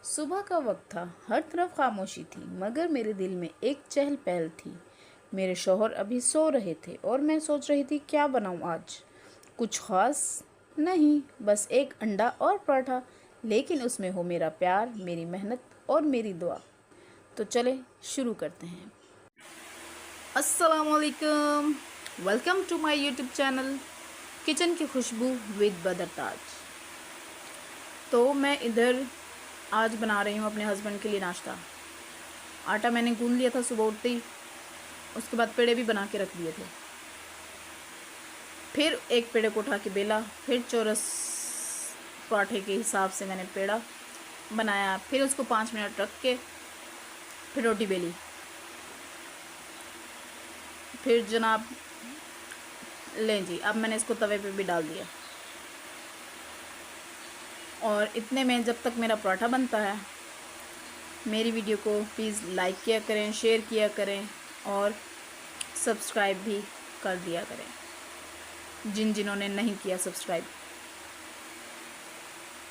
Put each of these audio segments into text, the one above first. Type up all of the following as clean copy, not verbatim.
सुबह का वक्त था। हर तरफ खामोशी थी, मगर मेरे दिल में एक चहल पहल थी। मेरे शौहर अभी सो रहे थे और मैं सोच रही थी क्या बनाऊं आज। कुछ खास नहीं, बस एक अंडा और पराठा, लेकिन उसमें हो मेरा प्यार, मेरी मेहनत और मेरी दुआ। तो चले शुरू करते हैं। अस्सलाम वालेकुम, welcome to my YouTube channel kitchen की खुशबू विद बदर ताज। तो मैं इधर आज बना रही हूँ अपने हस्बैंड के लिए नाश्ता। आटा मैंने गूंद लिया था सुबह उठते ही, उसके बाद पेड़े भी बना के रख दिए थे। फिर एक पेड़े को उठा के बेला, फिर चौरस पराठे के हिसाब से मैंने पेड़ा बनाया, फिर उसको 5 मिनट रख के फिर रोटी बेली। फिर जनाब लें जी, अब मैंने इसको तवे पे भी डाल दिया। और इतने में जब तक मेरा पराठा बनता है, मेरी वीडियो को प्लीज़ लाइक किया करें, शेयर किया करें और सब्सक्राइब भी कर दिया करें जिन्होंने नहीं किया सब्सक्राइब,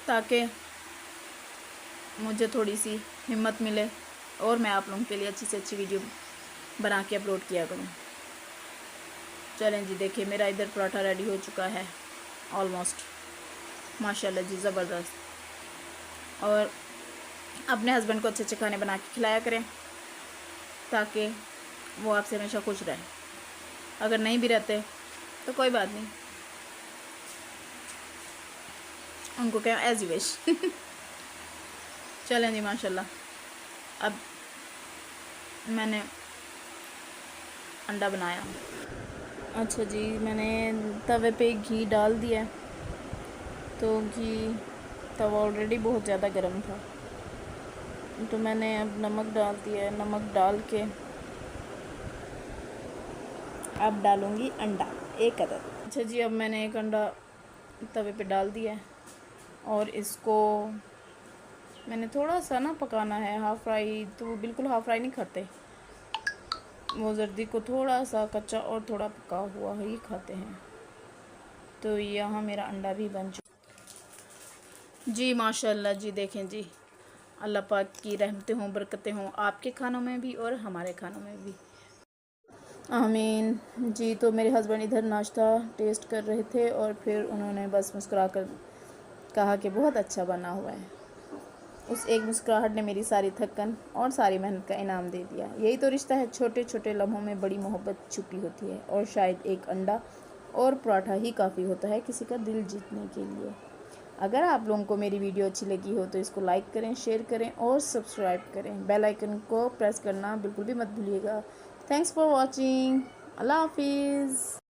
ताकि मुझे थोड़ी सी हिम्मत मिले और मैं आप लोगों के लिए अच्छी से अच्छी वीडियो बना के अपलोड किया करूं। चलें जी, देखिए मेरा इधर पराठा रेडी हो चुका है ऑलमोस्ट, माशाल्लाह जी, ज़बरदस्त। और अपने हस्बैंड को अच्छे अच्छे खाने बना के खिलाया करें ताकि वो आपसे हमेशा खुश रहे। अगर नहीं भी रहते तो कोई बात नहीं, उनको क्या एज यू विश। चलें जी, माशाल्लाह। अब मैंने अंडा बनाया। अच्छा जी, मैंने तवे पे घी डाल दिया, तो घी तवा ऑलरेडी बहुत ज़्यादा गर्म था, तो मैंने अब नमक डाल दिया। नमक डाल के अब डालूँगी अंडा, एक अदद। अच्छा जी, अब मैंने एक अंडा तवे पे डाल दिया है और इसको मैंने थोड़ा सा ना पकाना है, हाफ़ फ्राई। तो बिल्कुल हाफ़ फ्राई नहीं खाते, वो जर्दी को थोड़ा सा कच्चा और थोड़ा पका हुआ ही खाते हैं। तो यहाँ मेरा अंडा भी बन चुका जी, माशाल्लाह जी। देखें जी, अल्लाह पाक की रहमतें हों, बरकतें हों आपके खानों में भी और हमारे खानों में भी, आमीन जी। तो मेरे हस्बैंड इधर नाश्ता टेस्ट कर रहे थे और फिर उन्होंने बस मुस्कुरा कर कहा कि बहुत अच्छा बना हुआ है। उस एक मुस्कुराहट ने मेरी सारी थकन और सारी मेहनत का इनाम दे दिया। यही तो रिश्ता है, छोटे छोटे लम्हों में बड़ी मोहब्बत छुपी होती है। और शायद एक अंडा और पराठा ही काफ़ी होता है किसी का दिल जीतने के लिए। अगर आप लोगों को मेरी वीडियो अच्छी लगी हो तो इसको लाइक करें, शेयर करें और सब्सक्राइब करें। बेल आइकन को प्रेस करना बिल्कुल भी मत भूलिएगा। Thanks for watching. अल्लाह हाफिज़।